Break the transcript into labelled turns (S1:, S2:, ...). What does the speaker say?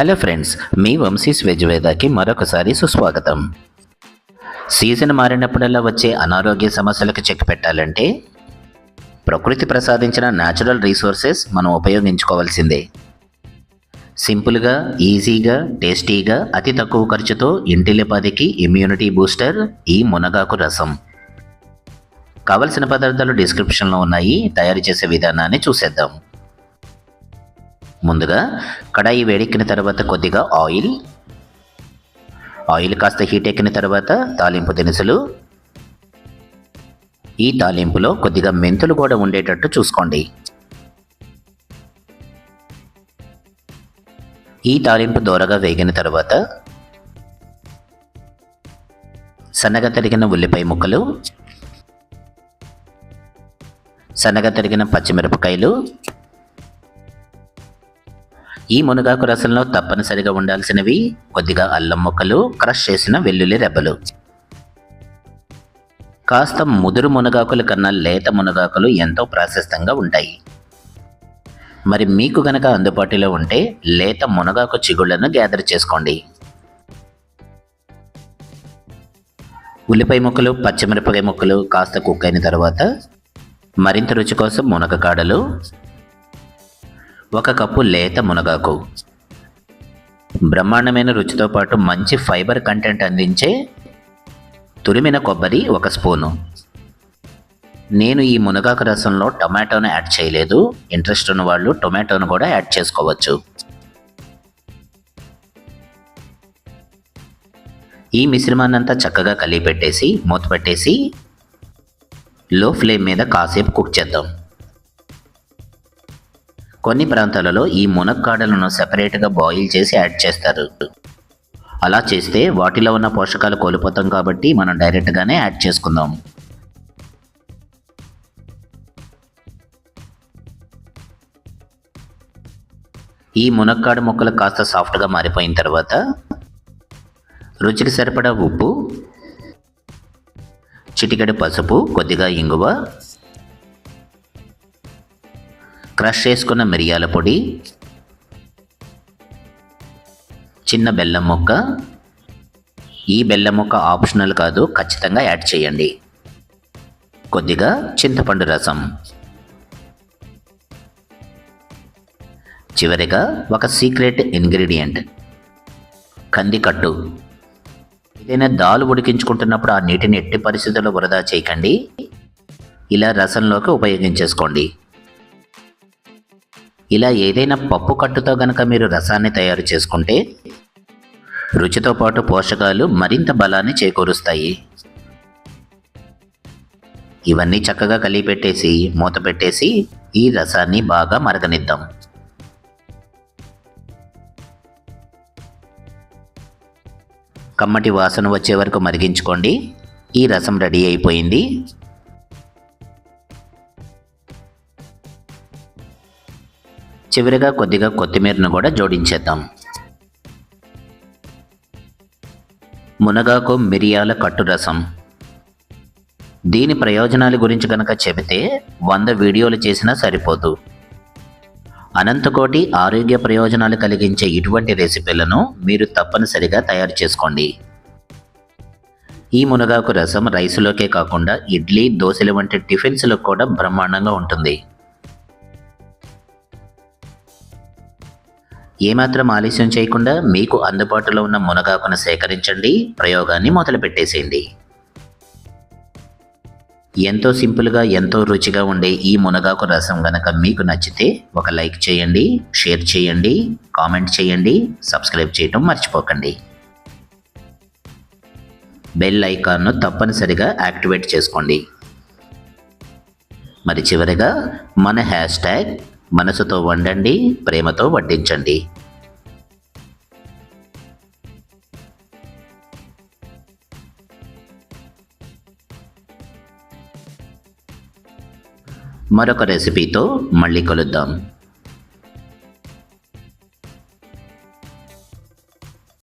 S1: Hello friends, మీ Vamshi's veg వేదాకి మరొకసారి సుస్వాగతం. Season మారినప్పుడల్లా వచ్చే అనారోగ్య సమస్యలకు చెక్ పెట్టాలంటే ప్రకృతి ప్రసాదించిన న్యాచురల్ రీసోర్సెస్ మనం ఉపయోగించుకోవాల్సిందే. సింపుల్గా, ఈజీగా, టేస్టీగా, అతి తక్కువ ఖర్చుతో ఇంటిల్లిపాదికి ఇమ్యూనిటీ బూస్టర్ ఈ మునగాకు రసం. కావలసిన పదార్థాలు డిస్క్రిప్షన్లో ఉన్నాయి. తయారు చేసే విధానాన్ని చూసేద్దాం. ముందుగా కడాయి వేడెక్కిన తర్వాత కొద్దిగా ఆయిల్ కాస్త హీట్ ఎక్కిన తర్వాత తాలింపు దినుసులు. ఈ తాలింపులో కొద్దిగా మెంతులు కూడా ఉండేటట్టు చూసుకోండి. ఈ తాలింపు దోరగా వేగిన తర్వాత సన్నగా తరిగిన ఉల్లిపాయ ముక్కలు, సన్నగా తరిగిన పచ్చిమిరపకాయలు, ఈ మునగాకు రసంలో తప్పనిసరిగా ఉండాల్సినవి కొద్దిగా అల్లం ముక్కలు, క్రష్ చేసిన వెల్లుల్లి రెబ్బలు. కాస్త ముదురు మునగాకుల కన్నా లేత మునగాకులు ఎంతో ప్రాశస్తంగా ఉంటాయి. మరి మీకు గనక అందుబాటులో ఉంటే లేత మునగాకు చిగుళ్లను గ్యాదర్ చేసుకోండి. ఉల్లిపాయ ముక్కలు, పచ్చిమిరపకాయ ముక్కలు కాస్త కుక్ అయిన తర్వాత మరింత రుచి కోసం మునగకాడలు, 1 కప్పు లేత మునగాకు, బ్రహ్మాండమైన రుచితో పాటు మంచి ఫైబర్ కంటెంట్ అందించే తురిమిన కొబ్బరి 1 స్పూను. నేను ఈ మునగాకు రసంలో టొమాటోను యాడ్ చేయలేదు. ఇంట్రెస్ట్ ఉన్న వాళ్ళు టొమాటోను కూడా యాడ్ చేసుకోవచ్చు. ఈ మిశ్రమాన్నంతా చక్కగా కలిపెట్టేసి మూత పెట్టేసి లో ఫ్లేమ్ మీద కాసేపు కుక్ చేద్దాం. కొన్ని ప్రాంతాలలో ఈ మునక్కాడలను సెపరేట్గా బాయిల్ చేసి యాడ్ చేస్తారు. అలా చేస్తే వాటిలో ఉన్న పోషకాలు కోల్పోతాం కాబట్టి మనం డైరెక్ట్గానే యాడ్ చేసుకుందాం. ఈ మునక్కాడ ముక్కలు కాస్త సాఫ్ట్గా మారిపోయిన తర్వాత రుచికి సరిపడా ఉప్పు, చిటికెడు పసుపు, కొద్దిగా ఇంగువ, క్రష్ చేసుకున్న మిరియాల పొడి, చిన్న బెల్లం ముక్క. ఈ బెల్లం ముక్క ఆప్షనల్ కాదు, ఖచ్చితంగా యాడ్ చేయండి. కొద్దిగా చింతపండు రసం. చివరిగా ఒక సీక్రెట్ ఇంగ్రీడియంట్, కందికట్టు. ఏదైనా దాల్ ఉడికించుకుంటున్నప్పుడు ఆ నీటిని ఎట్టి పరిస్థితుల్లో వృధా చేయకండి. ఇలా రసంలోకి ఉపయోగించేసుకోండి. ఇలా ఏదైనా పప్పు కట్టుతో గనక మీరు రసాన్ని తయారు చేసుకుంటే రుచితో పాటు పోషకాలు మరింత బలాన్ని చేకూరుస్తాయి. ఇవన్నీ చక్కగా కలిపెట్టేసి మూత పెట్టేసి ఈ రసాన్ని బాగా మరగనిద్దాం. కమ్మటి వాసన వచ్చే వరకు మరిగించుకోండి. ఈ రసం రెడీ అయిపోయింది. చివరిగా కొద్దిగా కొత్తిమీరను కూడా జోడించేద్దాం. మునగాకు మిరియాల కట్టు రసం. దీని ప్రయోజనాల గురించి కనుక చెబితే 100 వీడియోలు చేసినా సరిపోదు. అనంతకోటి ఆరోగ్య ప్రయోజనాలు కలిగించే ఇటువంటి రెసిపీలను మీరు తప్పనిసరిగా తయారు చేసుకోండి. ఈ మునగాకు రసం రైసులోకే కాకుండా ఇడ్లీ, దోశల వంటి టిఫిన్స్లో కూడా బ్రహ్మాండంగా ఉంటుంది. ఏమాత్రం ఆలస్యం చేయకుండా మీకు అందుబాటులో ఉన్న మునగాకును సేకరించండి. ప్రయోగాన్ని మొదలు పెట్టేసేయండి. ఎంతో సింపుల్గా, ఎంతో రుచిగా ఉండే ఈ మునగాకు రసం గనక మీకు నచ్చితే ఒక లైక్ చేయండి, షేర్ చేయండి, కామెంట్ చేయండి, సబ్స్క్రైబ్ చేయటం మర్చిపోకండి. బెల్ ఐకాన్ను తప్పనిసరిగా యాక్టివేట్ చేసుకోండి. మరి చివరిగా మన హ్యాష్ట్యాగ్ మనసుతో వండండి, ప్రేమతో వడ్డించండి. మరొక రెసిపీతో మళ్ళీ కలుద్దాం.